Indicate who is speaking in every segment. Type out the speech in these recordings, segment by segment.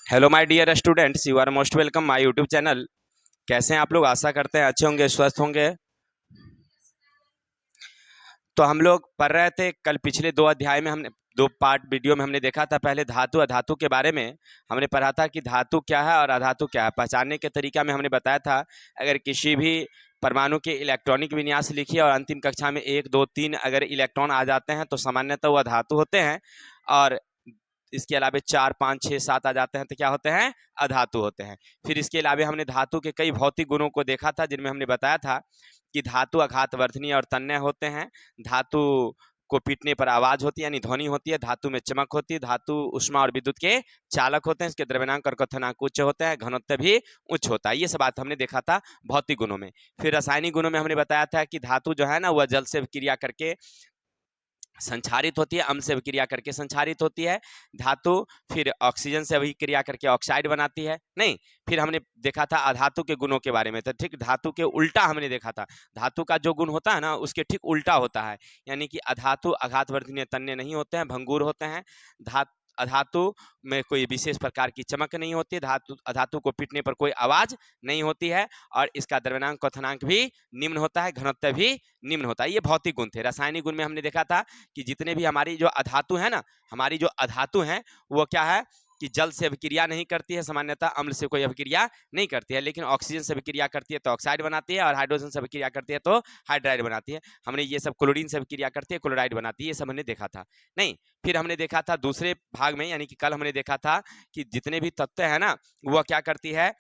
Speaker 1: Hello my dear students, you are most welcome my YouTube channel. कैसे हैं आप लोग? आशा करते हैं अच्छे होंगे, स्वस्थ होंगे। तो हम लोग पढ़ रहे थे कल पिछले दो अध्याय में, हमने दो पार्ट वीडियो में हमने देखा था। पहले धातु अधातु के बारे में हमने पढ़ा था कि धातु क्या है और अधातु क्या है। पहचानने के तरीका में हमने बताया था, अगर किसी भी परमाणु के इलेक्ट्रॉनिक विन्यास लिखिए और अंतिम कक्षा में 1 2 3 अगर इलेक्ट्रॉन आ जाते हैं तो सामान्यतः वह धातु होते हैं, और इसके अलावा 4 5 6 7 आ जाते हैं तो क्या होते हैं? अधातु होते हैं। फिर इसके अलावा हमने धातु के कई भौतिक गुणों को देखा था, जिनमें हमने बताया था कि धातु आघात वर्धनीय और तन्य होते हैं। धातु को पीटने पर आवाज होती है यानी ध्वनि होती है। धातु में चमक होती है। धातु उष्मा और विद्युत के चालक होते हैं। इसके द्रव्यमानक और क्वथनांक उच्च होते हैं। घनत्व भी उच्च होता है। ये सब बात हमने देखा था भौतिक गुणों में। फिर रासायनिक गुणों में हमने बताया था कि धातु जो है ना, वह जल से क्रिया करके संचारित होती है, अम्ल से अभिक्रिया करके संचारित होती है धातु। फिर ऑक्सीजन से अभिक्रिया करके ऑक्साइड बनाती है। नहीं, फिर हमने देखा था अधातु के गुणों के बारे में। तो ठीक धातु के उल्टा हमने देखा था। धातु का जो गुण होता है ना, उसके ठीक उल्टा होता है। यानी कि अधातु आघात वर्धनीय तन्य नहीं होते हैं, भंगुर होते हैं। अधातु में कोई विशेष प्रकार की चमक नहीं होती। धातु अधातु को पीटने पर कोई आवाज नहीं होती है, और इसका द्रव्यमानक क्वथनांक भी निम्न होता है, घनत्व भी निम्न होता है। ये भौतिक गुण थे। रासायनिक गुण में हमने देखा था कि जितने भी हमारी जो अधातु है ना, हमारी जो अधातु है वो क्या है कि जल से अभिक्रिया नहीं करती है, सामान्यतः अम्ल से कोई अभिक्रिया नहीं करती है, लेकिन ऑक्सीजन से अभिक्रिया करती है तो ऑक्साइड बनाती है, और हाइड्रोजन से अभिक्रिया करती है तो हाइड्राइड बनाती है। हमने ये सब क्लोरीन से अभिक्रिया करती है, क्लोराइड बनाती है, ये सब हमने देखा था। नहीं, फिर हमने देखा था दूसरे भाग में, यानी कि कल हमने देखा था कि जितने भी तत्व है ना, वह क्या करती है,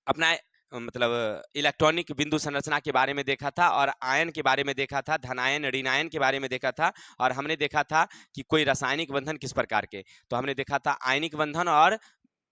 Speaker 1: अपना मतलब इलेक्ट्रॉनिक बिंदु संरचना के बारे में देखा था, और आयन के बारे में देखा था, धनायन ऋणायन के बारे में देखा था। और हमने देखा था कि कोई रासायनिक बंधन किस प्रकार के, तो हमने देखा था आयनिक बंधन और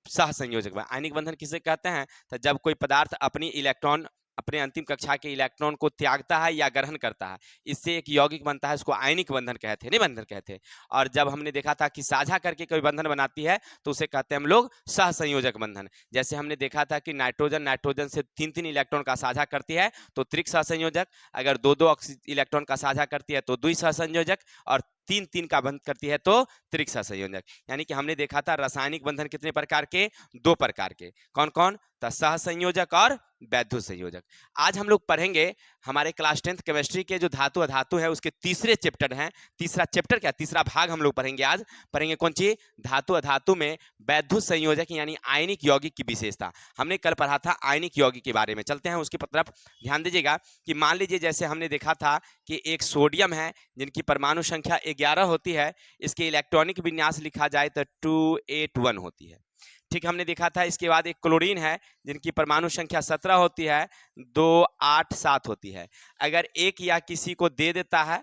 Speaker 1: सह संयोजक। आयनिक बंधन किसे कहते हैं? तो जब कोई पदार्थ अपनी इलेक्ट्रॉन अपने अंतिम कक्षा के इलेक्ट्रॉन को त्यागता है या ग्रहण करता है, इससे एक यौगिक बनता है, उसको आयनिक बंधन कहते हैं, नहीं बंधन कहते। और जब हमने देखा था कि साझा करके कोई बंधन बनाती है तो उसे कहते हैं हम लोग सह संयोजक बंधन। जैसे हमने देखा था कि नाइट्रोजन नाइट्रोजन से 3 इलेक्ट्रॉन का साझा करती है तो त्रिक सह संयोजक, अगर 2 इलेक्ट्रॉन का साझा करती है तो द्वि सह संयोजक, और 3 का बंध करती है तो त्रिक सह संयोजक। यानी कि हमने देखा था रासायनिक बंधन कितने प्रकार के? 2 प्रकार के। कौन कौन? तो सह संयोजक और वैद्युत संयोजक। आज हम लोग पढ़ेंगे हमारे क्लास 10th केमिस्ट्री के जो धातु अधातु है उसके तीसरे चैप्टर हैं। तीसरा चैप्टर क्या, तीसरा भाग हम लोग पढ़ेंगे। आज पढ़ेंगे कौन सी? धातु अधातु में वैद्युत संयोजक यानी आयनिक यौगिक की विशेषता। हमने कल पढ़ा था आयनिक यौगिक के बारे में। चलते हैं उसकी तरफ, ध्यान दीजिएगा कि मान लीजिए जैसे हमने देखा था कि एक सोडियम है जिनकी परमाणु संख्या 11 होती है, इसके इलेक्ट्रॉनिक विन्यास लिखा जाए तो 281 होती है। ठीक, हमने देखा था इसके बाद एक क्लोरीन है जिनकी परमाणु संख्या 17 होती है, 287 होती है। अगर एक या किसी को दे देता है,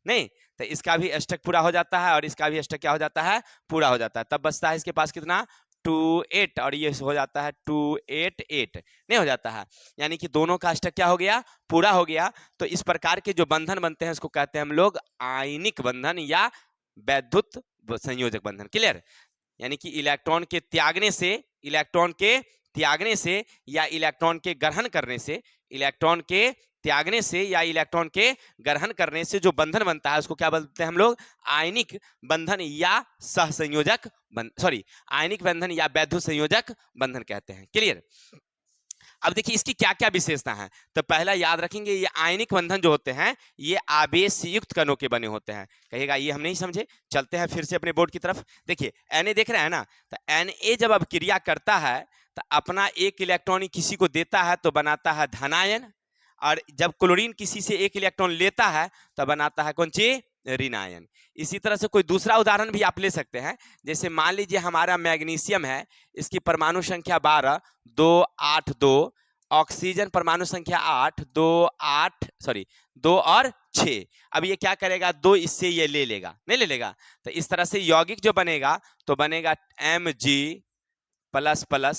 Speaker 1: नहीं, तो इसका भी अष्टक पूरा हो जाता है और इसका भी अष्टक क्या हो जाता है? पूरा हो जाता है। तब बचता है इसके पास कितना? 28, और ये हो जाता है 288, नहीं हो जाता है। यानी कि दोनों का अष्टक क्या हो गया? पूरा हो गया। तो इस प्रकार के जो बंधन बनते हैं उसको कहते हैं हम लोग आयनिक बंधन या वैद्युत संयोजक बंधन। क्लियर? यानी कि इलेक्ट्रॉन के त्यागने से, इलेक्ट्रॉन के त्यागने से या इलेक्ट्रॉन के ग्रहण करने से, इलेक्ट्रॉन के त्यागने से या इलेक्ट्रॉन के ग्रहण करने से जो बंधन बनता है उसको क्या बोलते हैं हम लोग? आयनिक बंधन या सहसंयोजक सॉरी, आयनिक बंधन या वैद्युत संयोजक बंधन कहते हैं। क्लियर? अब देखिए इसकी क्या क्या विशेषता है। तो पहला याद रखेंगे, ये आयनिक बंधन जो होते हैं ये आवेश युक्त कणों के बने होते हैं। कहिएगा ये हम नहीं समझे, चलते हैं फिर से अपने बोर्ड की तरफ। देखिए Na देख रहे हैं ना, तो Na जब अभिक्रिया करता है तो अपना एक इलेक्ट्रॉन किसी को देता है तो बनाता है धनायन, और जब क्लोरीन किसी से एक इलेक्ट्रॉन लेता है तो बनाता है कौन सी? ऋणायन। इसी तरह से कोई दूसरा उदाहरण भी आप ले सकते हैं। जैसे मान लीजिए हमारा मैग्नीशियम है, इसकी परमाणु संख्या 12, 282, ऑक्सीजन परमाणु संख्या 8, 2 और 6। अब ये क्या करेगा? 2 इससे ये ले लेगा, नहीं ले लेगा? तो इस तरह से यौगिक जो बनेगा तो बनेगा Mg++,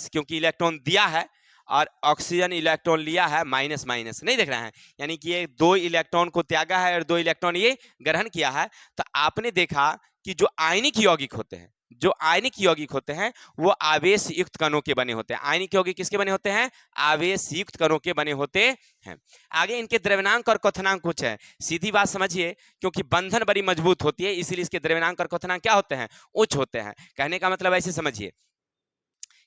Speaker 1: क्योंकि इलेक्ट्रॉन दिया है और ऑक्सीजन इलेक्ट्रॉन लिया है, माइनस माइनस, नहीं देख रहे हैं? यानी कि ये 2 इलेक्ट्रॉन को त्यागा है और 2 इलेक्ट्रॉन ये ग्रहण किया है। तो आपने देखा कि जो आयनिक यौगिक होते हैं, जो आयनिक यौगिक होते हैं वो आवेश युक्त कणों के बने होते हैं। आयनिक यौगिक किसके बने होते हैं? आवेश युक्त कणों के बने होते हैं। आगे इनके द्रव्यमानक और क्वथनांक कुछ है, सीधी बात समझिए, क्योंकि बंधन बड़ी मजबूत होती है इसलिए इसके द्रव्यमानक और क्वथनांक क्या होते हैं? उच्च होते हैं। कहने का मतलब ऐसे समझिए,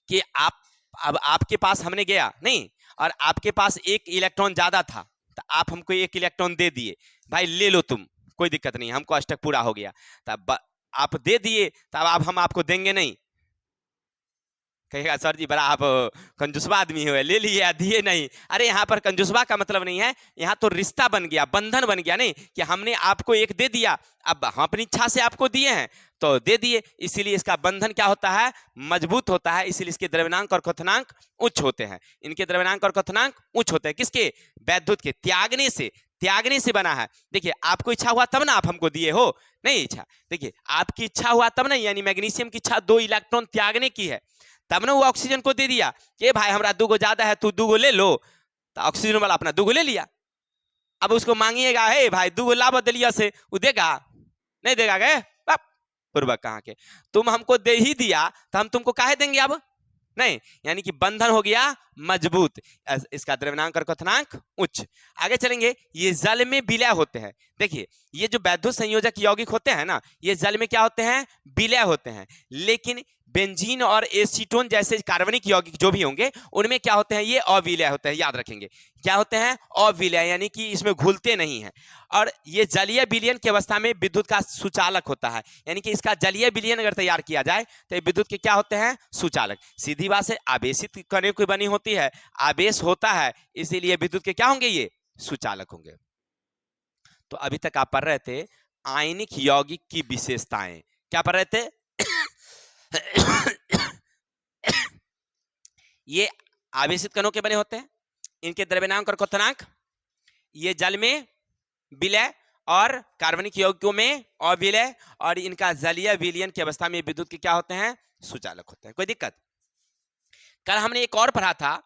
Speaker 1: कि आप, अब आपके पास हमने गया नहीं और आपके पास एक इलेक्ट्रॉन ज्यादा था, तो आप हमको एक इलेक्ट्रॉन दे दिए, भाई ले लो तुम, कोई दिक्कत नहीं, हमको अष्टक पूरा हो गया। तब आप दे दिए, तब आप हम आपको देंगे नहीं, कहेगा सर जी बड़ा आप कंजूसबा आदमी हो, ले लिए दिए नहीं। अरे यहाँ पर कंजूसबा का मतलब नहीं है, यहाँ तो रिश्ता बन गया, बंधन बन गया, नहीं कि हमने आपको एक दे दिया, अब हम अपनी इच्छा से आपको दिए हैं तो दे दिए, इसीलिए इसका बंधन क्या होता है, मजबूत होता है, इसीलिए इसके द्रव्यनांक और क्वथनांक उच्च होते हैं। इनके द्रव्यनांक और क्वथनांक उच्च होते हैं, किसके, वैद्युत के, त्यागने से बना है। देखिए आपको इच्छा हुआ तब ना आप हमको दिए हो, नहीं इच्छा, देखिए आपकी इच्छा हुआ तब नहीं, यानी मैग्नीशियम की इच्छा 2 इलेक्ट्रॉन त्यागने की है, तब ना वो ऑक्सीजन को दे दिया कि भाई हमारा 2 ज्यादा है, तू 2 ले लो, तो ऑक्सीजन वाला अपना 2 ले लिया। अब उसको मांगिएगा, हे भाई 2 ला बदलिया से, वो देगा नहीं देगा, गए पूर्वक कहाँ के, तुम हमको दे ही दिया तो हम तुमको काहे देंगे अब, नहीं, यानी कि बंधन हो गया मजबूत, इसका द्रव्यनांक और क्वथनांक उच्च। आगे चलेंगे, ये जल में विलय होते हैं। देखिए ये जो वैद्युत संयोजक यौगिक होते हैं ना, ये जल में क्या होते हैं, विलय होते हैं, लेकिन बेंजीन और एसीटोन जैसे कार्बनिक यौगिक जो भी होंगे उनमें क्या होते हैं, ये अविलय होते हैं, याद रखेंगे क्या होते हैं, अविलय, यानी कि इसमें घुलते नहीं हैं। और ये जलीय विलयन की अवस्था में विद्युत का सुचालक होता है, यानी कि इसका जलीय विलयन अगर तैयार किया जाए तो ये विद्युत के क्या होते हैं, सुचालक। सीधी बात से आवेशित कणों की बनी होती है, आवेश होता है, इसीलिए विद्युत के क्या होंगे, ये सुचालक होंगे। तो अभी तक आप पढ़ रहे थे आयनिक यौगिक की विशेषताएं, क्या पढ़ रहे थे ये आवेशित कणों के बने होते हैं, इनके द्रव्यनांक और क्वथनांक, ये जल में विलय और कार्बनिक यौगिकों में अविलय, और इनका जलीय विलयन की अवस्था में विद्युत के क्या होते हैं, सुचालक होते हैं। कोई दिक्कत? कल हमने एक और पढ़ा था,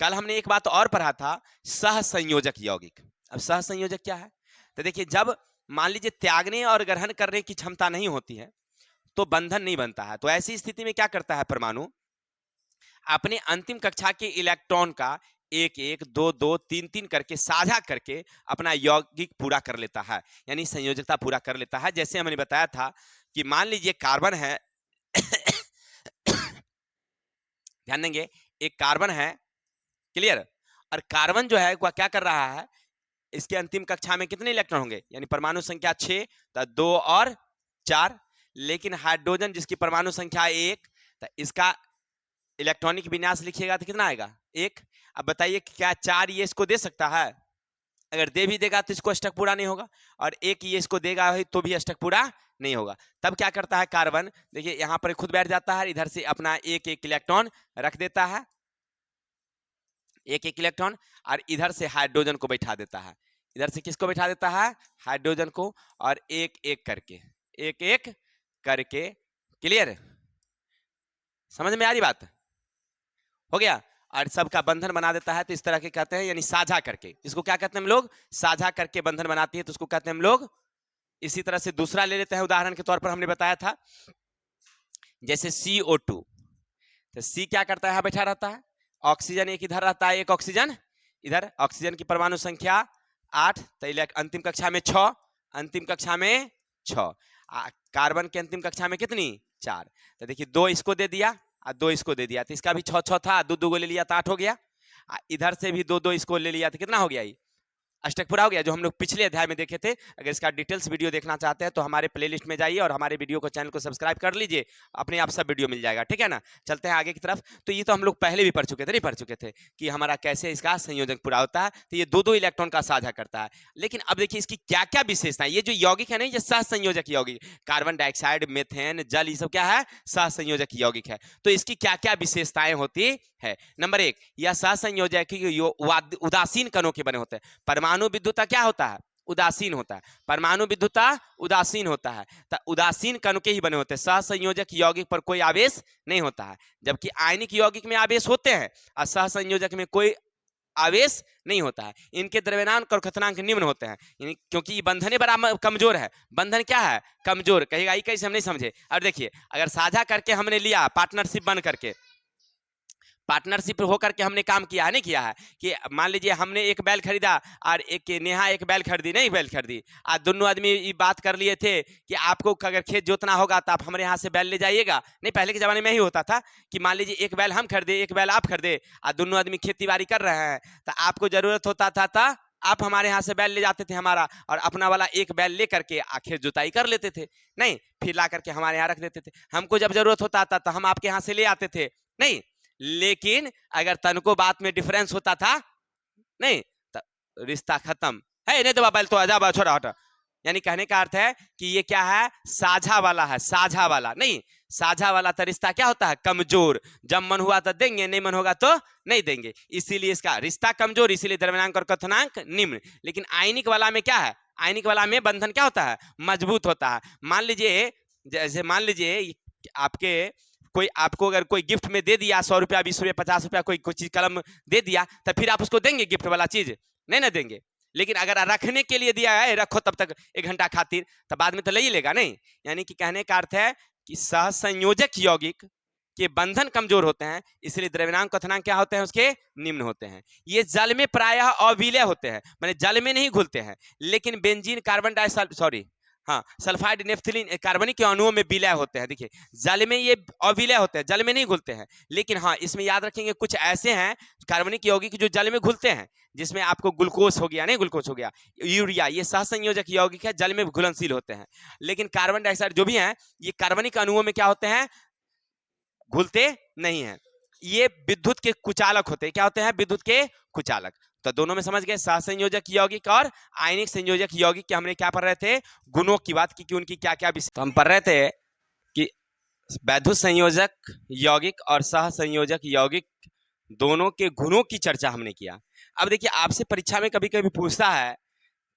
Speaker 1: कल हमने एक बात और पढ़ा था, सहसंयोजक यौगिक। अब सहसंयोजक क्या है, तो देखिए जब मान लीजिए त्यागने और ग्रहण करने की क्षमता नहीं होती है तो बंधन नहीं बनता है, तो ऐसी स्थिति में क्या करता है परमाणु, अपने अंतिम कक्षा के इलेक्ट्रॉन का 1 1 2 2 3 3 करके साझा करके अपना यौगिक पूरा कर लेता है, यानी संयोजकता पूरा कर लेता है। जैसे हमने बताया था कि मान लीजिए कार्बन है ध्यान देंगे, एक कार्बन है, क्लियर, और कार्बन जो है वह क्या कर रहा है, इसके अंतिम कक्षा में कितने इलेक्ट्रॉन होंगे, यानी परमाणु संख्या 6, तो 2 और 4, लेकिन हाइड्रोजन जिसकी परमाणु संख्या 1, तो इसका इलेक्ट्रॉनिक विन्यास लिखिएगा तो कितना आएगा, 1। अब बताइए क्या 4 ये इसको दे सकता है, अगर दे भी देगा तो इसको अष्टक पूरा नहीं होगा, और 1 ये इसको देगा तो भी अष्टक पूरा नहीं होगा। तब क्या करता है कार्बन, देखिए यहां पर खुद बैठ जाता है, इधर से अपना 1 1 इलेक्ट्रॉन रख देता है, 1 1 इलेक्ट्रॉन, और इधर से हाइड्रोजन को बैठा देता है, इधर से किसको बैठा देता है, हाइड्रोजन को, और 1 1 करके 1 1 करके, क्लियर, समझ में आ रही बात, हो गया, और सबका बंधन बना देता है। तो इस तरह के कहते हैं, यानी साझा करके, इसको क्या कहते हैं हम लोग, साझा करके बंधन बनाती है, तो उसको कहते हैं हम लोग। इसी तरह से दूसरा ले लेते हैं, उदाहरण के तौर पर हमने बताया था जैसे CO2, तो C क्या करता है, यहां बैठा रहता है, ऑक्सीजन एक इधर रहता है, एक ऑक्सीजन इधर, ऑक्सीजन की परमाणु संख्या 8, तो अंतिम कक्षा में 6, अंतिम कक्षा में 6, कार्बन के अंतिम कक्षा में कितनी, 4, तो देखिए 2 इसको दे दिया और 2 इसको दे दिया, तो इसका भी 6 6 था, 2 2 को ले लिया तो 8 हो गया, इधर से भी 2 2 इसको ले लिया तो कितना हो गया, ये अष्टक पूरा हो गया, जो हम लोग पिछले अध्याय में देखे थे। अगर इसका डिटेल्स वीडियो देखना चाहते हैं तो हमारे प्लेलिस्ट में जाइए और हमारे वीडियो को, चैनल को सब्सक्राइब कर लीजिए, अपने आप सब वीडियो मिल जाएगा, ठीक है ना। चलते हैं आगे की तरफ। तो ये तो हम लोग पहले भी पढ़ चुके थे, नहीं पढ़ चुके थे कि हमारा कैसे इसका संयोजन पूरा होता है, तो ये 2 2 इलेक्ट्रॉन का साझा करता है। लेकिन अब देखिए इसकी क्या क्या विशेषता है, ये जो यौगिक है ना, ये सहसंयोजक यौगिक, कार्बन डाइऑक्साइड, मेथेन, जल, ये सब क्या है, सहसंयोजक यौगिक है। तो इसकी क्या क्या विशेषताएं होती है, नंबर 1, यह सहसंयोजक उदासीन कणों के बने होते हैं। परमाणु विद्युतता क्या होता है, उदासीन होता है, परमाणु विद्युतता उदासीन होता है, तो उदासीन कण के ही बने होते हैं। सहसंयोजक यौगिक पर कोई आवेश नहीं होता है, जबकि आयनिक यौगिक में आवेश होते हैं और सहसंयोजक में कोई आवेश नहीं होता है। इनके द्रव्यनांक और क्वथनांक निम्न होते हैं, क्योंकि ये बंधन बड़ा कमजोर है। बंधन क्या है, कमजोर, कहेगा ये कैसे, हम नहीं समझे। और देखिए अगर साझा करके हमने लिया, पार्टनरशिप बन करके, पार्टनरशिप होकर के हमने काम किया है, नहीं किया है? कि मान लीजिए हमने एक बैल खरीदा और एक नेहा एक बैल खरीदी, नहीं बैल खरीदी, आज दोनों आदमी ये बात कर लिए थे कि आपको अगर खेत जोतना होगा तो आप हमारे यहाँ से बैल ले जाइएगा। नहीं, पहले के ज़माने में ही होता था कि मान लीजिए एक बैल हम खरीदे, एक बैल आप खरीदे, और दोनों आदमी खेती बाड़ी कर रहे हैं, तो आपको ज़रूरत होता था आप हमारे यहाँ से बैल ले जाते थे हमारा, और अपना वाला एक बैल ले करके आखिर जुताई कर लेते थे, नहीं, फिर ला करके हमारे यहाँ रख देते थे। हमको जब जरूरत होता था तो हम आपके यहाँ से ले आते थे, नहीं। लेकिन अगर तनको बात में डिफरेंस होता था, नहीं, तो रिश्ता खत्म है। नहीं तो बैल तो आजा छोड़ा हटा, यानी कहने का अर्थ है कि ये क्या है, साझा वाला है, साझा वाला, नहीं, साझा वाला तो रिश्ता क्या होता है, कमजोर। जब मन हुआ तो देंगे, नहीं मन होगा तो नहीं देंगे, इसीलिए इसका रिश्ता कमजोर, इसीलिए द्रव्यनांक और कथनांक निम्न। लेकिन आयनिक वाला में क्या है, आयनिक वाला में बंधन क्या होता है, मजबूत होता है। मान लीजिए, जैसे मान लीजिए आपके कोई आपको अगर कोई गिफ्ट में दे दिया 100 रुपया 20 रुपया 50 रुपया कोई चीज कलम दे दिया, तो फिर आप उसको देंगे गिफ्ट वाला चीज, नहीं ना देंगे। लेकिन अगर रखने के लिए दिया है, रखो तब तक 1 घंटा खातिर, तो बाद में तो ले ही लेगा, नहीं। यानी कि कहने का अर्थ है कि सहसंयोजक यौगिक के बंधन कमजोर होते हैं, इसलिए द्रव्यनांक कथनांक क्या होते हैं, उसके निम्न होते हैं। ये जल में प्रायः अविलय होते हैं, माने जल में नहीं घुलते हैं, लेकिन बेंजीन कार्बन डाइसल्फ सॉरी हाँ सल्फाइड नेफ्थलीन कार्बनिक के अणुओं में विलय होते हैं। देखिए जल में ये अविलय होते हैं, जल में नहीं घुलते हैं, लेकिन हाँ इसमें याद रखेंगे कुछ ऐसे हैं कार्बनिक यौगिक जो जल में घुलते हैं, जिसमें आपको ग्लूकोज हो गया, नहीं ग्लूकोज हो गया, यूरिया, ये सहसंयोजक यौगिक है, जल में घुलनशील होते हैं। लेकिन कार्बन डाइऑक्साइड जो भी है ये कार्बनिक अणुओं में क्या होते हैं, घुलते नहीं है। ये विद्युत के कुचालक होते हैं, क्या होते हैं, विद्युत के कुचालक। तो दोनों में समझ गए, सहसंयोजक यौगिक और आयनिक संयोजक यौगिक के हमने क्या पढ़ रहे थे, गुणों की बात की कि उनकी क्या क्या विशेषता। तो हम पढ़ रहे थे कि वैद्युत संयोजक यौगिक और सहसंयोजक यौगिक दोनों के गुणों की चर्चा हमने किया। अब देखिए आपसे परीक्षा में कभी कभी पूछता है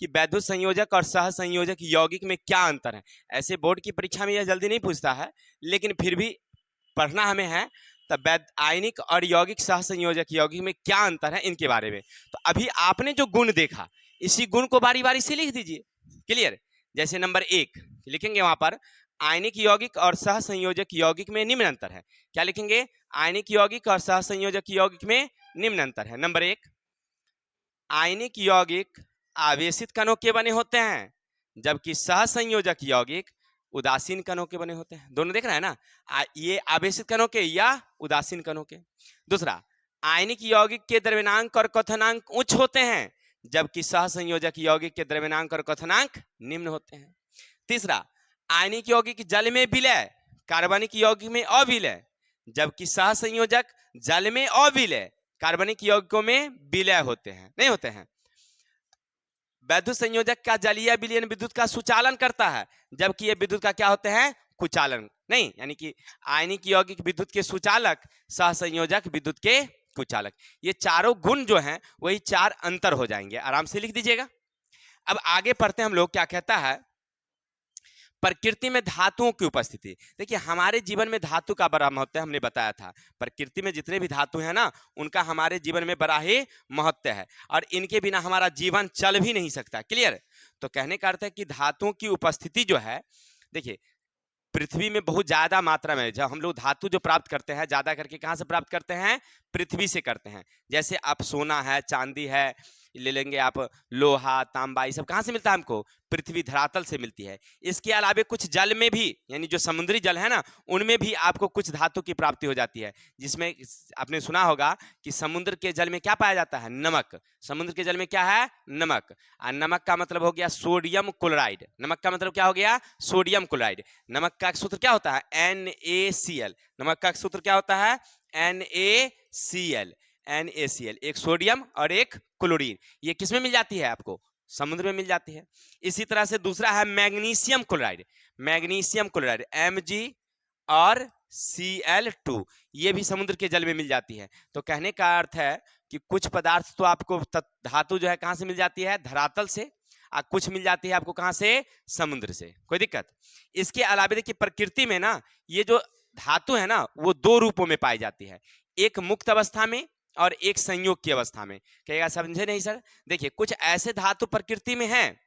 Speaker 1: कि वैद्युत संयोजक और सहसंयोजक यौगिक में क्या अंतर है। ऐसे बोर्ड की परीक्षा में यह जल्दी नहीं पूछता है, लेकिन फिर भी पढ़ना हमें है। तब आयनिक और यौगिक सहसंयोजक यौगिक में क्या अंतर है इनके बारे में। तो अभी आपने जो गुण देखा, इसी गुण को बारी बारी से लिख दीजिए, क्लियर। जैसे नंबर 1 लिखेंगे वहां पर, आयनिक यौगिक और सहसंयोजक यौगिक में निम्न अंतर है। क्या लिखेंगे, आयनिक यौगिक और सहसंयोजक यौगिक में निम्न अंतर है। नंबर 1, आयनिक यौगिक आवेशित कणों के बने होते हैं, जबकि सहसंयोजक यौगिक उदासीन कणों के बने होते हैं। दोनों देख रहे हैं ना, ये आवेशित कणों के या उदासीन कणों के। दूसरा, आयनिक यौगिक के द्रव्यनांक और कथनांक उच्च होते हैं, जबकि सहसंयोजक यौगिक के द्रव्यनांक और कथनांक निम्न होते हैं। तीसरा, आयनिक यौगिक जल में विलय, कार्बनिक यौगिक में अविलय, जबकि सहसंयोजक जल में अविलय, कार्बनिक यौगिकों में विलय होते हैं, नहीं होते हैं। वैद्युत संयोजक का जलीय विलयन विद्युत का सुचालन करता है, जबकि ये विद्युत का क्या होते हैं, कुचालन, नहीं। यानी कि आयनिक यौगिक विद्युत के सुचालक, सहसंयोजक विद्युत के कुचालक। ये चारों गुण जो हैं वही 4 अंतर हो जाएंगे, आराम से लिख दीजिएगा। अब आगे पढ़ते हैं हम लोग, क्या कहता है, प्रकृति में धातुओं की उपस्थिति। देखिए हमारे जीवन में धातु का बड़ा महत्व है, हमने बताया था। प्रकृति में जितने भी धातु हैं ना, उनका हमारे जीवन में बड़ा ही महत्व है, और इनके बिना हमारा जीवन चल भी नहीं सकता, क्लियर। तो कहने का अर्थ है कि धातुओं की उपस्थिति जो है, देखिए पृथ्वी में बहुत ज्यादा मात्रा में जब हम लोग धातु जो प्राप्त करते हैं, ज्यादा करके कहाँ से प्राप्त करते हैं, पृथ्वी से करते हैं। जैसे आप सोना है, चांदी है, ले लेंगे आप, लोहा, तांबा, ये सब कहाँ से मिलता है हमको, पृथ्वी धरातल से मिलती है। इसके अलावा कुछ जल में भी, यानी जो समुद्री जल है ना, उनमें भी आपको कुछ धातु की प्राप्ति हो जाती है, जिसमें आपने सुना होगा कि समुद्र के जल में क्या पाया जाता है, नमक। समुद्र के जल में क्या है, नमक। और नमक का मतलब हो गया सोडियम क्लोराइड। नमक का मतलब क्या हो गया, सोडियम क्लोराइड। नमक का सूत्र क्या होता है, NaCl। नमक का सूत्र क्या होता है, NaCl। NaCl, एक सोडियम और एक क्लोरीन। ये किसमें मिल जाती है आपको, समुद्र में मिल जाती है। इसी तरह से दूसरा है magnesium chloride. Magnesium chloride Mg और Cl2, ये भी समुद्र के जल में मिल जाती है। तो कहने का अर्थ है कि कुछ पदार्थ तो आपको धातु जो है कहाँ से मिल जाती है, धरातल से, और कुछ मिल जाती है आपको कहाँ से, समुद्र से। कोई दिक्कत। इसके अलावा देखिए प्रकृति में ना ये जो धातु है ना, वो 2 रूपों में पाई जाती है, एक मुक्त अवस्था में और एक संयोग की अवस्था में। कहेगा समझे नहीं सर, देखिए कुछ ऐसे धातु प्रकृति में हैं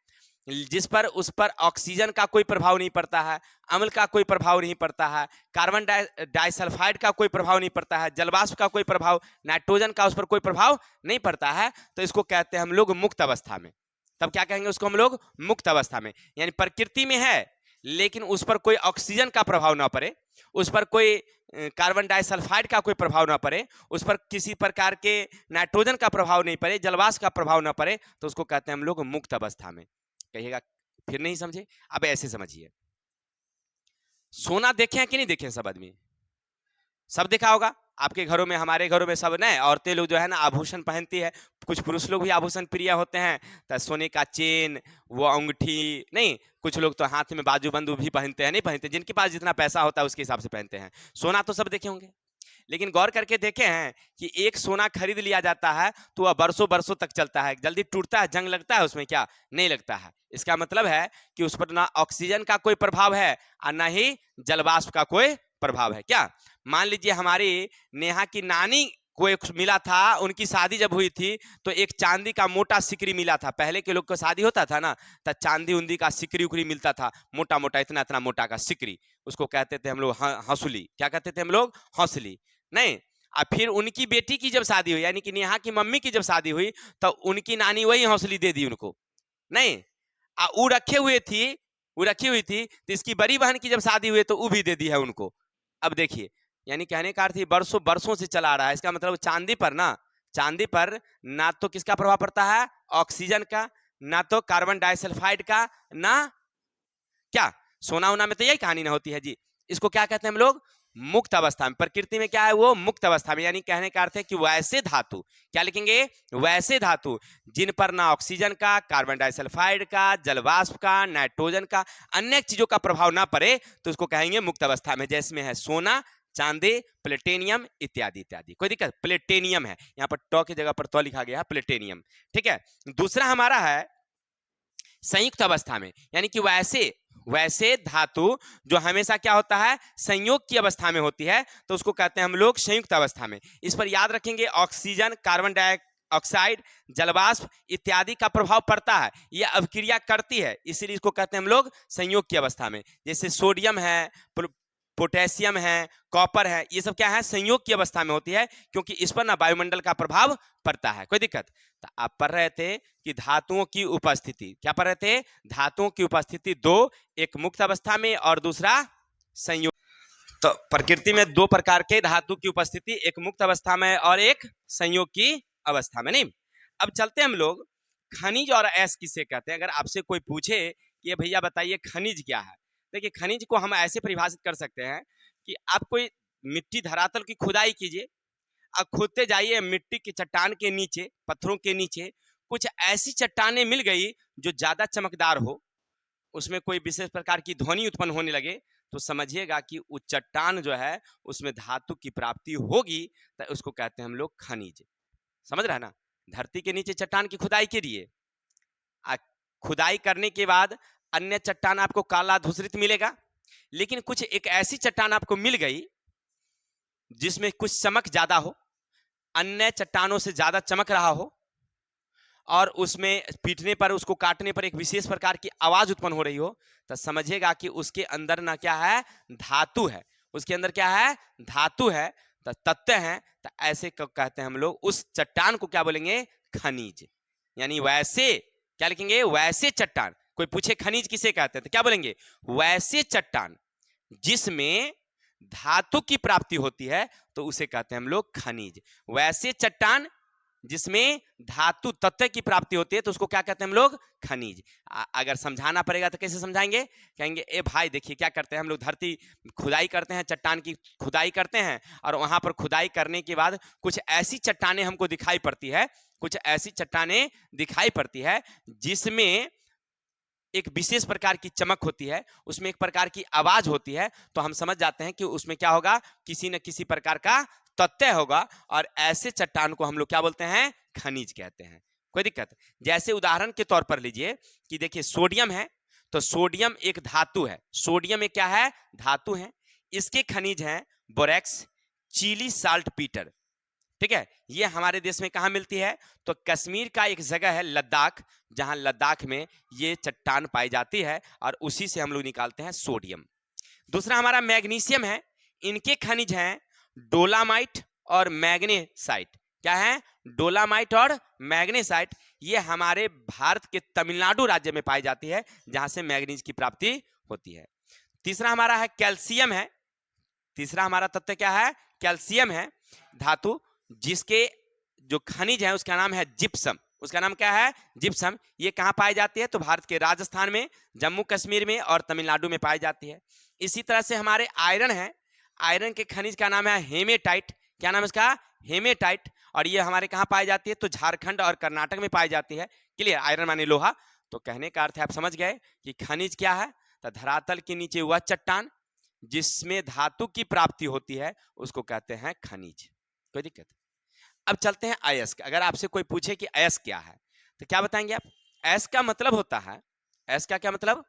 Speaker 1: जिस पर उस पर ऑक्सीजन का कोई प्रभाव नहीं पड़ता है, अम्ल का कोई प्रभाव नहीं पड़ता है, कार्बन डाइसल्फाइड का कोई प्रभाव नहीं पड़ता है, जलवाष्प का कोई प्रभाव, नाइट्रोजन का उस पर कोई प्रभाव नहीं पड़ता है, तो इसको कहते हैं हम लोग मुक्त अवस्था में। तब क्या कहेंगे उसको हम लोग? मुक्त अवस्था में। यानी प्रकृति में है लेकिन उस पर कोई ऑक्सीजन का प्रभाव ना पड़े, उस पर कोई कार्बन डाइसल्फाइड का कोई प्रभाव ना पड़े, उस पर किसी प्रकार के नाइट्रोजन का प्रभाव नहीं पड़े, जलवाष्प का प्रभाव ना पड़े, तो उसको कहते हैं हम लोग मुक्त अवस्था में। कहिएगा फिर नहीं समझे? अब ऐसे समझिए, सोना देखे हैं कि नहीं देखे हैं सब आदमी? सब देखा होगा आपके घरों में, हमारे घरों में सब न औरतें लोग जो है ना आभूषण पहनती है, कुछ पुरुष लोग भी आभूषण प्रिय होते हैं, तो सोने का चेन, वो अंगूठी, नहीं कुछ लोग तो हाथ में बाजूबंद भी पहनते हैं, नहीं पहनते, जिनके पास जितना पैसा होता है उसके हिसाब से पहनते हैं। सोना तो सब देखे होंगे, लेकिन गौर करके देखे हैं कि एक सोना खरीद लिया जाता है तो वह बरसों बरसों तक चलता है, जल्दी टूटता है, जंग लगता है उसमें क्या? नहीं लगता है। इसका मतलब है कि उस पर ना ऑक्सीजन का कोई प्रभाव है और ना ही जलवाष्प का कोई प्रभाव है। क्या मान लीजिए हमारी नेहा की नानी को एक मिला था, उनकी शादी जब हुई थी तो एक चांदी का मोटा सिकरी मिला था। पहले के लोग को शादी होता था ना तो चांदी उंदी का सिकरी उकरी मिलता था, मोटा मोटा, इतना इतना मोटा का सिकरी, उसको कहते थे हम लोग हंसुली। क्या कहते थे हम लोग? हंसली। नहीं, और फिर उनकी बेटी की जब शादी हुई, यानी कि नेहा की मम्मी की जब शादी हुई, तो उनकी नानी वही हौसली दे दी उनको। नहीं, वो रखे हुए थी, वो रखी हुई थी, तो इसकी बड़ी बहन की जब शादी हुई तो वो भी दे दी है उनको। अब देखिए, यानी कहने का अर्थ ही बरसों बरसों से चला आ रहा है। इसका मतलब चांदी पर ना, चांदी पर ना तो किसका प्रभाव पड़ता है? ऑक्सीजन का, ना तो कार्बन डाइसल्फाइड का, ना क्या सोना उना में तो यही कहानी ना होती है जी। इसको क्या कहते हैं हम लोग? मुक्त अवस्था में। प्रकृति में क्या है वो? मुक्त अवस्था में। यानी कहने का अर्थ है कि वैसे धातु, क्या लिखेंगे? वैसे धातु जिन पर ना ऑक्सीजन का, कार्बन डाइसल्फाइड का, जलवाष्प का, नाइट्रोजन का, अन्य चीजों का प्रभाव ना पड़े, तो उसको कहेंगे मुक्त अवस्था में। जैसे है सोना, चांदी, प्लेटेनियम इत्यादि इत्यादि। कोई दिक्कत? प्लेटेनियम है, यहाँ पर टॉ की जगह पर तो लिखा गया है, प्लेटेनियम। ठीक है। दूसरा हमारा है संयुक्त अवस्था में, यानी कि वैसे वैसे धातु जो हमेशा क्या होता है? संयोग की अवस्था में होती है, तो उसको कहते हैं हम लोग संयुक्त अवस्था में। इस पर याद रखेंगे ऑक्सीजन, कार्बन डाइऑक्साइड, जलवाष्प इत्यादि का प्रभाव पड़ता है, यह अभिक्रिया करती है, इसीलिए इसको कहते हैं हम लोग संयोग की अवस्था में। जैसे सोडियम है, पोटेशियम है, कॉपर है, ये सब क्या है? संयोग की अवस्था में होती है, क्योंकि इस पर ना वायुमंडल का प्रभाव पड़ता है। कोई दिक्कत? तो आप पढ़ रहे थे कि धातुओं की उपस्थिति, क्या पढ़ रहे थे? धातुओं की उपस्थिति दो, एक मुक्त अवस्था में और दूसरा संयोग। तो प्रकृति में दो प्रकार के धातु की उपस्थिति, एक मुक्त अवस्था में और एक संयोग की अवस्था में। नहीं, अब चलते हम लोग खनिज और अयस्क किसे कहते हैं। अगर आपसे कोई पूछे कि भैया बताइए खनिज क्या है, देखिए खनिज को हम ऐसे परिभाषित कर सकते हैं कि आप कोई मिट्टी धरातल की खुदाई कीजिए, अब खोदते जाइए मिट्टी की चट्टान के नीचे, पत्थरों के नीचे कुछ ऐसी चट्टानें मिल गई जो ज्यादा चमकदार हो, उसमें कोई विशेष प्रकार की ध्वनि उत्पन्न होने लगे, तो समझिएगा कि वो चट्टान जो है उसमें धातु की प्राप्ति होगी, तो उसको कहते हैं हम लोग खनिज। समझ रहे हैं ना? धरती के नीचे चट्टान की खुदाई कीजिए, खुदाई करने के बाद अन्य चट्टान आपको काला धूसरित मिलेगा, लेकिन कुछ एक ऐसी चट्टान आपको मिल गई जिसमें कुछ चमक ज्यादा हो, अन्य चट्टानों से ज्यादा चमक रहा हो, और उसमें पीटने पर, उसको काटने पर एक विशेष प्रकार की आवाज उत्पन्न हो रही हो, तो समझिएगा कि उसके अंदर ना क्या है? धातु है। उसके अंदर क्या है? धातु है, तो तत्व है। तो ऐसे कहते हैं हम लोग उस चट्टान को क्या बोलेंगे? खनिज। यानी वैसे क्या लिखेंगे? वैसे चट्टान। कोई पूछे खनिज किसे कहते हैं तो क्या बोलेंगे? वैसे चट्टान जिसमें धातु की प्राप्ति होती है, तो उसे कहते हैं हम लोग खनिज। वैसे चट्टान जिसमें धातु तत्व की प्राप्ति होती है, तो उसको क्या कहते हैं हम लोग? खनिज। अगर समझाना पड़ेगा तो कैसे समझाएंगे? कहेंगे ए भाई देखिए क्या करते हैं हम लोग, धरती खुदाई करते हैं, चट्टान की खुदाई करते हैं, और वहां पर खुदाई करने के बाद कुछ ऐसी चट्टानें हमको दिखाई पड़ती है, कुछ ऐसी चट्टानें दिखाई पड़ती है जिसमें एक विशेष प्रकार की चमक होती है, उसमें एक प्रकार की आवाज होती है, तो हम समझ जाते हैं कि उसमें क्या होगा? किसी न किसी प्रकार का तथ्य होगा, और ऐसे चट्टान को हम लोग क्या बोलते हैं? खनिज कहते हैं। कोई दिक्कत? जैसे उदाहरण के तौर पर लीजिए कि देखिए सोडियम है, तो सोडियम एक धातु है। सोडियम एक क्या है? धातु है। इसके खनिज हैं बोरेक्स, चिली साल्ट पीटर। ठीक है। ये हमारे देश में कहाँ मिलती है? तो कश्मीर का एक जगह है लद्दाख, जहां लद्दाख में ये चट्टान पाई जाती है और उसी से हम लोग निकालते हैं सोडियम। दूसरा हमारा मैग्नीशियम है। इनके खनिज हैं डोलामाइट और मैग्नेसाइट। क्या है? डोलामाइट और मैग्नेसाइट। ये हमारे भारत के तमिलनाडु राज्य में पाई जाती है, जहां से मैग्नीज की प्राप्ति होती है। तीसरा हमारा है कैल्शियम है। तीसरा हमारा तत्व क्या है? कैल्शियम है, धातु, जिसके जो खनिज है उसका नाम है जिप्सम। उसका नाम क्या है? जिप्सम। ये कहाँ पाई जाती है? तो भारत के राजस्थान में, जम्मू कश्मीर में और तमिलनाडु में पाई जाती है। इसी तरह से हमारे आयरन है। आयरन के खनिज का नाम है हेमेटाइट। क्या नाम है इसका? हेमेटाइट। और ये हमारे कहाँ पाई जाती है? तो झारखंड और कर्नाटक में पाई जाती है। क्लियर? आयरन माने लोहा। तो कहने का अर्थ है, आप समझ गए कि खनिज क्या है? तो धरातल के नीचे वह चट्टान जिसमें धातु की प्राप्ति होती है उसको कहते हैं खनिज। कोई दिक्कत? अब चलते हैं अयस्क। अगर आपसे कोई पूछे कि अयस्क क्या है तो क्या बताएंगे आप? अयस्क का मतलब होता है, अयस्क का क्या मतलब?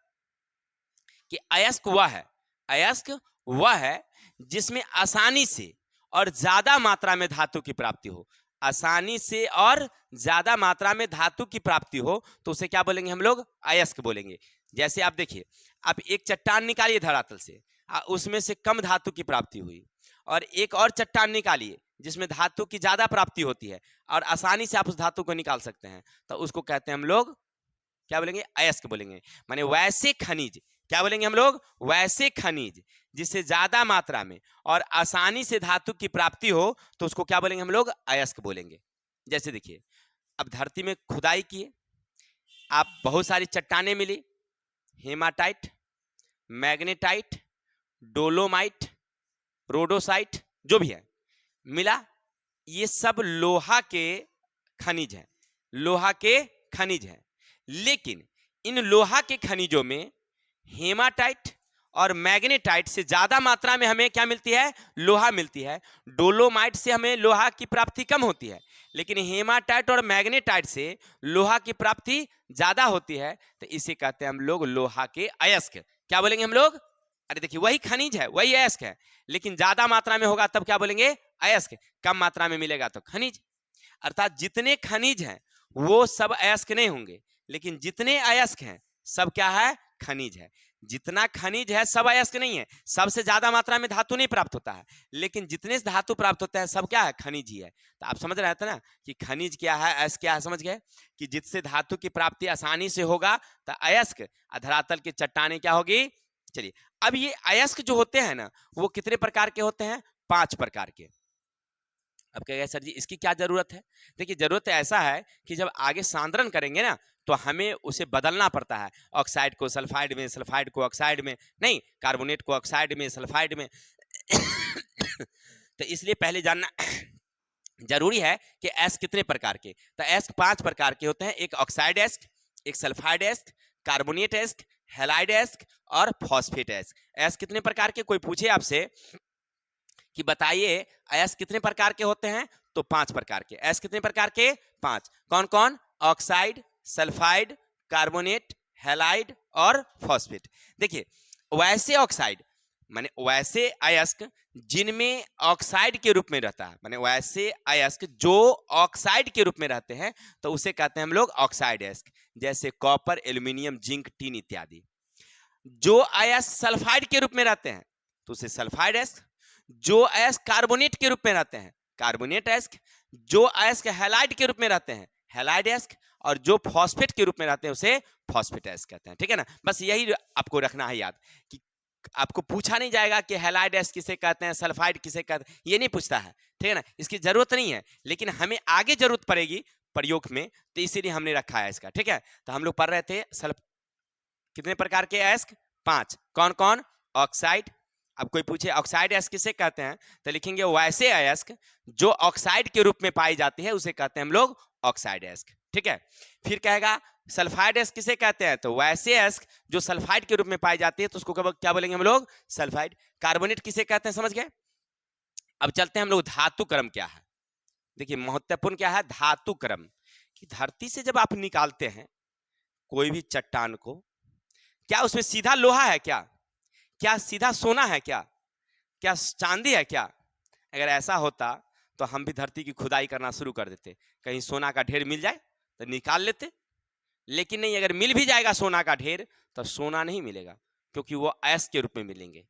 Speaker 1: कि अयस्क वह है, अयस्क वह है जिसमें आसानी से और ज्यादा मात्रा में धातु की प्राप्ति हो। आसानी से और ज्यादा मात्रा में धातु की प्राप्ति हो तो उसे क्या बोलेंगे हम लोग? अयस्क बोलेंगे। जैसे आप देखिए, आप एक चट्टान निकालिए धरातल से, उसमें से कम धातु की प्राप्ति हुई, और एक और चट्टान निकालिए जिसमें धातु की ज्यादा प्राप्ति होती है और आसानी से आप उस धातु को निकाल सकते हैं, तो उसको कहते हैं हम लोग क्या बोलेंगे? अयस्क बोलेंगे। माने वैसे खनिज, क्या बोलेंगे हम लोग? वैसे खनिज जिससे ज्यादा मात्रा में और आसानी से धातु की प्राप्ति हो तो उसको क्या बोलेंगे हम लोग? अयस्क बोलेंगे। जैसे देखिए, अब धरती में खुदाई किए, आप बहुत सारी चट्टानें मिली, हेमाटाइट, मैग्नेटाइट, डोलोमाइट, रोडोसाइट, जो भी है मिला, ये सब लोहा के खनिज हैं, लोहा के खनिज हैं। लेकिन इन लोहा के खनिजों में हेमाटाइट और मैग्नेटाइट से ज्यादा मात्रा में हमें क्या मिलती है? लोहा मिलती है। डोलोमाइट से हमें लोहा की प्राप्ति कम होती है, लेकिन हेमाटाइट और मैग्नेटाइट से लोहा की प्राप्ति ज्यादा होती है। तो इसे कहते हैं हम लोग लोहा के अयस्क। क्या बोलेंगे हम लोग? अरे देखिए, वही खनिज है, वही अयस्क है, लेकिन ज्यादा मात्रा में होगा तब क्या बोलेंगे? अयस्क। कम मात्रा में मिलेगा तो खनिज। अर्थात जितने खनिज हैं वो सब अयस्क नहीं होंगे, लेकिन जितने अयस्क हैं सब क्या है? खनिज है। जितना खनिज है सब अयस्क नहीं है, सबसे ज्यादा मात्रा में धातु नहीं प्राप्त होता है, लेकिन जितने से धातु प्राप्त होता है सब क्या है? खनिज ही है। तो आप समझ रहे थे ना कि खनिज क्या है, अयस्क क्या है? समझ गए कि जिससे धातु की प्राप्ति आसानी से होगा तो अयस्क, धरातल की चट्टानें क्या होगी? चलिए, अब ये अयस्क जो होते हैं ना, वो कितने प्रकार के होते हैं? 5 प्रकार के। अब कहेगा सर जी इसकी क्या जरूरत है? देखिए, जरूरत ऐसा है कि जब आगे सांद्रण करेंगे ना तो हमें उसे बदलना पड़ता है, ऑक्साइड को सल्फाइड में, सल्फाइड को ऑक्साइड में, नहीं, कार्बोनेट को ऑक्साइड में, सल्फाइड में। तो इसलिए पहले जानना जरूरी है कि एस्क कितने प्रकार के। तो एस्क 5 प्रकार के होते हैं। एक ऑक्साइड एस्क, एक sulphide ask, carbonate ask, halide ask और फॉस्फेट एस्क। एस्क कितने प्रकार के? कोई पूछे आपसे कि बताइए अयस्क कितने प्रकार के होते हैं, तो 5 प्रकार के। अयस्क कितने प्रकार के? 5। कौन कौन? ऑक्साइड, सल्फाइड, कार्बोनेट, हैलाइड और फॉस्फेट। देखिए, वैसे ऑक्साइड माने वैसे अयस्क जिनमें ऑक्साइड के रूप में रहता है, माने वैसे अयस्क जो ऑक्साइड के रूप में रहते हैं तो उसे कहते हैं हम लोग ऑक्साइड अयस्क, जैसे कॉपर, एल्यूमिनियम, जिंक, टिन इत्यादि। जो अयस्क सल्फाइड के रूप में रहते हैं तो उसे सल्फाइड अयस्क, जो अयस्क कार्बोनेट के रूप में रहते हैं कार्बोनेट अयस्क, जो अयस्क हैलाइड के रूप में रहते हैं हैलाइड अयस्क, और जो फॉस्फेट के रूप में रहते हैं उसे फॉस्फेट अयस्क कहते हैं। ठीक है ना? बस यही आपको रखना है याद कि आपको पूछा नहीं जाएगा कि हैलाइड अयस्क किसे कहते हैं, सल्फाइड किसे कहते हैं, ये नहीं पूछता है। ठीक है ना? इसकी जरूरत नहीं है, लेकिन हमें आगे जरूरत पड़ेगी प्रयोग में, तो इसीलिए हमने रखा है इसका। ठीक है? तो हम लोग पढ़ रहे थे कितने प्रकार के अयस्क? 5। कौन कौन? ऑक्साइड। अब कोई पूछे ऑक्साइड अयस्क किसे कहते हैं, तो लिखेंगे वैसे अयस्क जो ऑक्साइड के रूप में पाई जाती है उसे कहते हैं हम लोग ऑक्साइड अयस्क। ठीक है? फिर कहेगा सल्फाइड अयस्क किसे कहते हैं, तो वैसे अयस्क जो सल्फाइड के रूप में पाई जाती है तो उसको क्या बोलेंगे हम लोग? सल्फाइड। कार्बोनेट किसे कहते हैं? समझ गए? अब चलते हैं हम लोग धातु क्रम क्या है। देखिए, महत्वपूर्ण क्या है? धातु क्रम। कि धरती से जब आप निकालते हैं कोई भी चट्टान को, क्या उसमें सीधा लोहा है? क्या सीधा सोना है? क्या चांदी है? क्या अगर ऐसा होता तो हम भी धरती की खुदाई करना शुरू कर देते, कहीं सोना का ढेर मिल जाए तो निकाल लेते। लेकिन नहीं, अगर मिल भी जाएगा सोना का ढेर तो सोना नहीं मिलेगा, क्योंकि वो ऐश के रूप में मिलेंगे।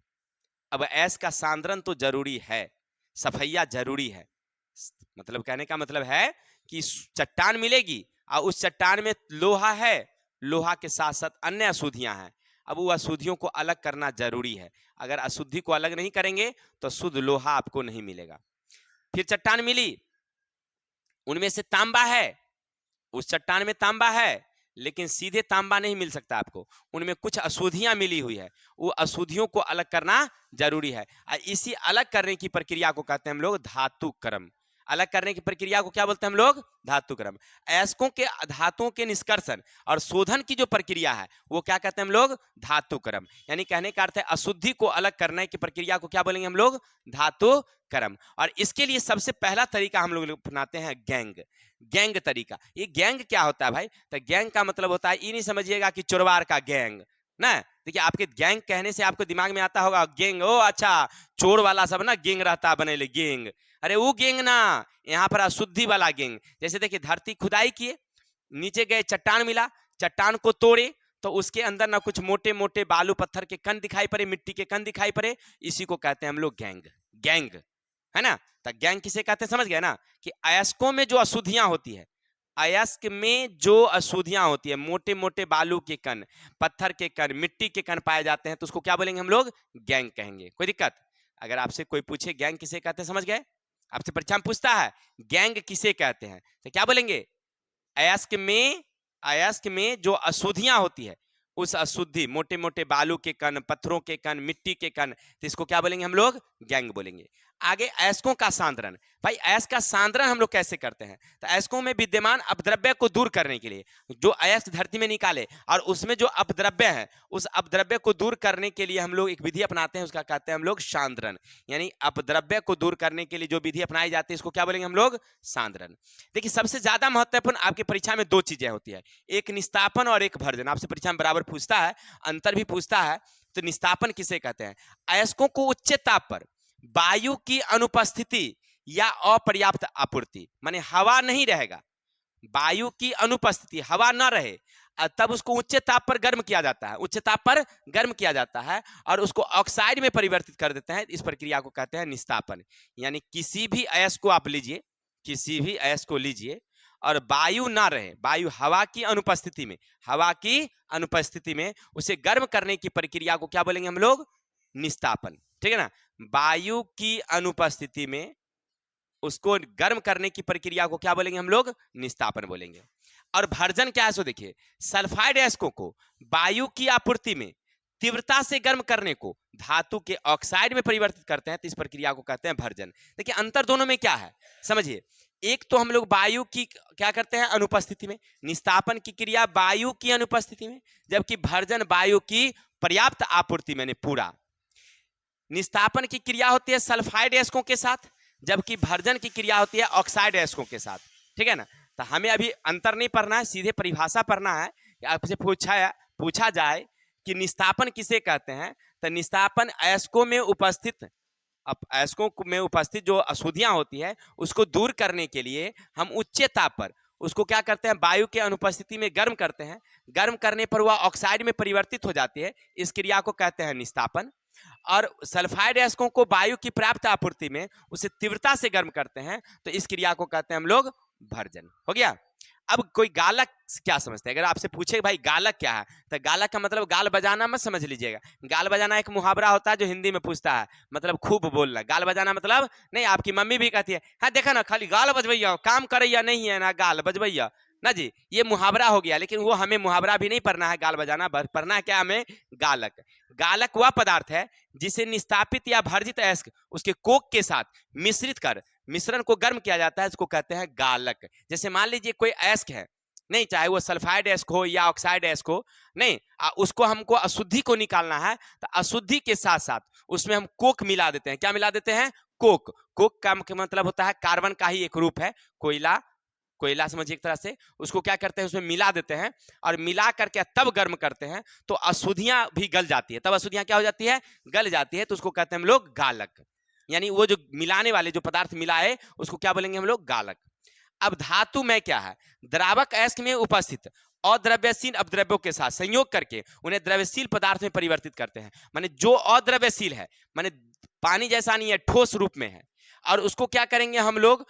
Speaker 1: अब ऐश का सांद्रण तो जरूरी है, सफैया जरूरी है। मतलब कहने का मतलब है कि चट्टान मिलेगी और उस चट्टान में लोहा है, लोहा के साथ साथ अन्य अशुद्धियां हैं। अब वो अशुद्धियों को अलग करना जरूरी है। अगर अशुद्धि को अलग नहीं करेंगे तो शुद्ध लोहा आपको नहीं मिलेगा। फिर चट्टान मिली, उनमें से तांबा है, उस चट्टान में तांबा है, लेकिन सीधे तांबा नहीं मिल सकता आपको, उनमें कुछ अशुद्धियां मिली हुई है, वो अशुद्धियों को अलग करना जरूरी है। इसी अलग करने की प्रक्रिया को कहते हैं हम लोग धातु कर्म। अलग करने की प्रक्रिया को क्या बोलते हैं हम लोग? धातु कर्म। अयस्कों के धातुओं के निष्कर्षण और शोधन की जो प्रक्रिया है वो क्या कहते हैं हम लोग? धातु कर्म। यानी कहने का अर्थ है अशुद्धि को अलग करने की प्रक्रिया को क्या बोलेंगे हम लोग? धातु कर्म। और इसके लिए सबसे पहला तरीका हम लोग अपनाते हैं गैंग। गैंग तरीका। ये गैंग क्या होता है भाई? तो गैंग का मतलब होता है, ये नहीं समझिएगा कि चोरवार का गैंग ना। देखिए, आपके गैंग कहने से आपको दिमाग में आता होगा गैंग, ओ अच्छा चोर वाला सब ना गैंग रहता बने ले गैंग। अरे वो गैंग ना, यहाँ पर अशुद्धि वाला गैंग। जैसे देखिए, धरती खुदाई किए, नीचे गए, चट्टान मिला, चट्टान को तोड़े तो उसके अंदर ना कुछ मोटे मोटे बालू पत्थर के कण दिखाई पड़े, मिट्टी के कण दिखाई पड़े, इसी को कहते हैं हम लोग गैंग। गैंग है ना। तो गैंग किसे कहते हैं समझ गए ना, कि अयस्कों में जो अशुद्धियां होती है, अयस्क में जो अशुद्धियां होती है, मोटे मोटे बालू के कण, पत्थर के कण, मिट्टी के कण पाए जाते हैं, तो उसको क्या बोलेंगे हम लोग? गैंग कहेंगे। कोई दिक्कत? अगर आपसे कोई पूछे गैंग किसे कहते हैं, समझ गए? आपसे परीक्षा में पूछता है गैंग किसे कहते हैं, तो क्या बोलेंगे? अयस्क में जो अशुद्धियां होती है, उस अशुद्धि, मोटे मोटे बालू के कण, पत्थरों के कण, मिट्टी के कण, तो इसको क्या बोलेंगे हम लोग? गैंग बोलेंगे। आगे अयस्कों का सांद्रण। भाई अयस्क का सांद्रण हम लोग कैसे करते हैं? तो अयस्कों में विद्यमान अपद्रव्य को दूर करने के लिए, जो अयस्क धरती में निकाले और उसमें जो अपद्रव्य है, उस अपद्रव्य को दूर करने के लिए हम लोग एक विधि अपनाते हैं, उसका कहते हैं हम लोग सांद्रण। यानी अपद्रव्य को दूर करने के लिए जो विधि अपनाई जाती है, इसको क्या बोलेंगे हम लोग? सांद्रण। देखिए, सबसे ज्यादा महत्वपूर्ण आपकी परीक्षा में दो चीजें होती है, एक निस्तापन और एक भर्जन। आपसे परीक्षा में बराबर पूछता है, अंतर भी पूछता है। तो निस्तापन किसे कहते हैं? अयस्कों को उच्च ताप पर वायु की अनुपस्थिति या अपर्याप्त आपूर्ति, माने हवा नहीं रहेगा, वायु की अनुपस्थिति, हवा ना रहे, तब उसको उच्च ताप पर गर्म किया जाता है, उच्च ताप पर गर्म किया जाता है और उसको ऑक्साइड में परिवर्तित कर देते हैं। इस प्रक्रिया को कहते हैं निस्तापन। यानी किसी भी अयस्क को आप लीजिए, किसी भी अयस्क को लीजिए और वायु ना रहे, वायु हवा की अनुपस्थिति में, हवा की अनुपस्थिति में उसे गर्म करने की प्रक्रिया को क्या बोलेंगे हम लोग? निस्तापन। ठीक है ना। वायु की अनुपस्थिति में उसको गर्म करने की प्रक्रिया को क्या बोलेंगे हम लोग? निस्तापन बोलेंगे। और भर्जन क्या है सो देखिए, सल्फाइड अयस्कों को वायु की आपूर्ति में तीव्रता से गर्म करने को धातु के ऑक्साइड में परिवर्तित करते हैं, तो इस प्रक्रिया को कहते हैं भर्जन। देखिए, अंतर दोनों में क्या है समझिए। एक तो हम लोग वायु की क्या करते हैं? अनुपस्थिति में। निस्तापन की क्रिया वायु की अनुपस्थिति में, जबकि भर्जन वायु की पर्याप्त आपूर्ति में, पूरा। निस्तापन की क्रिया होती है सल्फाइड अयस्कों के साथ, जबकि भर्जन की क्रिया होती है ऑक्साइड अयस्कों के साथ। ठीक है ना। तो हमें अभी अंतर नहीं पढ़ना है, सीधे परिभाषा पढ़ना है। आपसे पूछा जाए कि निस्तापन किसे कहते हैं, तो निस्तापन अयस्कों में उपस्थित, अयस्कों में उपस्थित जो अशुद्धियां होती है उसको दूर करने के लिए हम उच्च ताप पर उसको क्या करते हैं? वायु के अनुपस्थिति में गर्म करते हैं। गर्म करने पर वह ऑक्साइड में परिवर्तित हो जाती है, इस क्रिया को कहते हैं निस्तापन। और सल्फाइड अयस्कों को वायु की पर्याप्त आपूर्ति में उसे तीव्रता से गर्म करते हैं, तो इस क्रिया को कहते हैं हम लोग भर्जन। हो गया। अब कोई गालक क्या समझते हैं? अगर आपसे पूछे भाई गालक क्या है, तो गालक का मतलब गाल बजाना मत समझ लीजिएगा। गाल बजाना एक मुहावरा होता है जो हिंदी में पूछता है, मतलब खूब बोलना। गाल बजाना मतलब नहीं, आपकी मम्मी भी कहती है हाँ देखा ना खाली गाल बजबैया, काम करैया नहीं है ना गाल बजबैया ना जी, ये मुहावरा हो गया। लेकिन वो हमें मुहावरा भी नहीं पढ़ना है गाल बजाना, पढ़ना है क्या हमें? गालक। गालक वह पदार्थ है जिसे निस्तापित या भर्जित अयस्क उसके कोक के साथ मिश्रित कर मिश्रण को गर्म किया जाता है, इसको कहते हैं गालक। जैसे मान लीजिए कोई अयस्क है, नहीं चाहे वो सल्फाइड अयस्क हो या ऑक्साइड अयस्क हो, नहीं उसको हमको अशुद्धि को निकालना है, तो अशुद्धि के साथ साथ उसमें हम कोक मिला देते हैं। क्या मिला देते हैं? कोक। कोक का मतलब होता है कार्बन का ही एक रूप है, कोयला। कोयला समझिए एक तरह से, उसको क्या करते हैं? उसमें मिला देते हैं और मिला करके तब गर्म करते हैं, तो अशुद्धियां भी गल जाती है। तब अशुद्धियां क्या हो जाती है? गल जाती है, तो उसको कहते हैं हम लोग गालक। यानी वो जो मिलाने वाले जो पदार्थ मिला है उसको क्या बोलेंगे हम लोग, गालक। अब धातु में क्या है, द्रावक अयस्क में उपस्थित अद्रव्यशील अपद्रव्यों के साथ संयोग करके उन्हें द्रव्यशील पदार्थ में परिवर्तित करते हैं। माने जो अद्रव्यशील है, माने पानी जैसा नहीं है, ठोस रूप में है, और उसको क्या करेंगे हम लोग,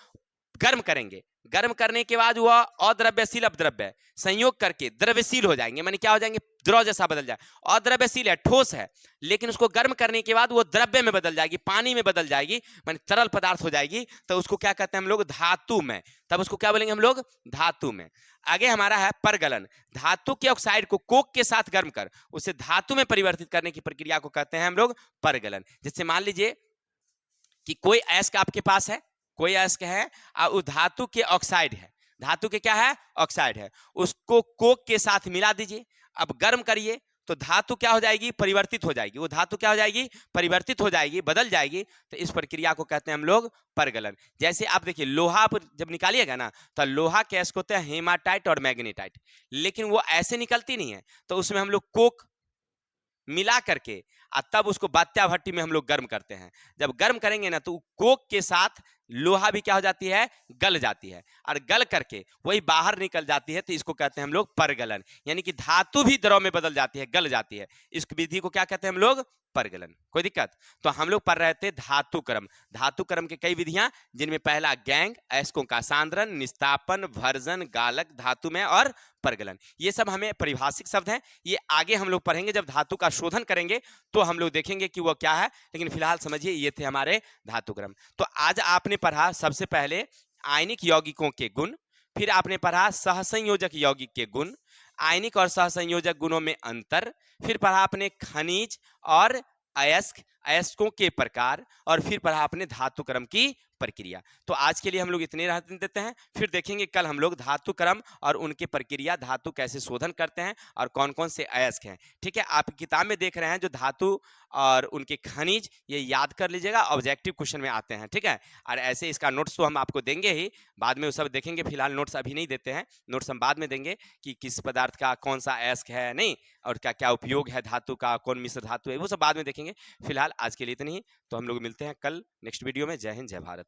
Speaker 1: गर्म करेंगे। गर्म करने के बाद वह अद्रव्यशील अपद्रव्य संयोग करके द्रव्यशील हो जाएंगे, माने क्या हो जाएंगे, द्रव जैसा बदल जाए। अद्रव्यशील है, ठोस है, लेकिन उसको गर्म करने के बाद वो द्रव्य में बदल जाएगी, पानी में बदल जाएगी, माने तरल पदार्थ हो जाएगी, तो उसको क्या कहते हैं हम लोग, धातु में। तब उसको क्या बोलेंगे हम लोग, धातु में। आगे हमारा है परगलन। धातु के ऑक्साइड को कोक के साथ गर्म कर उसे धातु में परिवर्तित करने की प्रक्रिया को कहते हैं हम लोग परगलन। जैसे मान लीजिए कि कोई अयस्क आपके पास है, कोई अयस्क है और उस धातु के ऑक्साइड है, धातु के क्या है, ऑक्साइड है, उसको कोक के साथ मिला दीजिए। अब गर्म करिए तो धातु क्या हो जाएगी, परिवर्तित हो जाएगी। वो धातु क्या हो जाएगी, परिवर्तित हो जाएगी, बदल जाएगी। तो इस प्रक्रिया को कहते हैं हम लोग परगलन। जैसे आप देखिए लोहा आप जब निकालिएगा ना, तो लोहा के अयस्क होते हैं हेमाटाइट और मैग्नेटाइट, लेकिन वो ऐसे निकलती नहीं है, तो उसमें हम लोग कोक मिला करके तब उसको बात्या भट्टी में हम लोग गर्म करते हैं। जब गर्म करेंगे ना तो कोक के साथ लोहा भी क्या हो जाती है, गल जाती है, और गल करके वही बाहर निकल जाती है। तो इसको कहते हैं हम लोग परगलन, यानी कि धातु भी द्रव में बदल जाती है, गल जाती है। इस विधि को क्या कहते हैं हम लोग, परगलन। कोई दिक्कत? तो हम लोग पढ़ रहे थे धातु क्रम। धातु क्रम के कई विधियां, जिनमें पहला गैंग, अयस्कों का सांद्रण, निस्तापन, भर्जन, गालक, धातु में और परगलन। ये सब हमें परिभाषिक शब्द हैं, ये आगे हम लोग पढ़ेंगे जब धातु का शोधन करेंगे तो हम लोग देखेंगे कि वो क्या है, लेकिन फिलहाल समझिए ये थे हमारे धातु क्रम। तो आज आपने पढ़ा सबसे पहले आयनिक यौगिकों के गुण, फिर आपने पढ़ा सहसंयोजक यौगिक के गुण, आयनिक और सहसंयोजक गुणों में अंतर, फिर पढ़ा आपने खनिज और अयस्क, अयस्कों के प्रकार, और फिर पढ़ा आपने धातु क्रम की प्रक्रिया। तो आज के लिए हम लोग इतने रहने देते हैं, फिर देखेंगे कल हम लोग धातु क्रम और उनके प्रक्रिया, धातु कैसे शोधन करते हैं और कौन कौन से अयस्क हैं। ठीक है, आप किताब में देख रहे हैं जो धातु और उनके खनिज, ये याद कर लीजिएगा, ऑब्जेक्टिव क्वेश्चन में आते हैं। ठीक है, और ऐसे इसका नोट्स तो हम आपको देंगे ही, बाद में वो सब देखेंगे। फिलहाल नोट्स अभी नहीं देते हैं, नोट्स हम बाद में देंगे कि किस पदार्थ का कौन सा अयस्क है, नहीं, और क्या क्या उपयोग है धातु का, कौन मिश्र धातु है, वो सब बाद में देखेंगे। फिलहाल आज के लिए इतनी ही। तो हम लोग मिलते हैं कल नेक्स्ट वीडियो में। जय हिंद, जय भारत।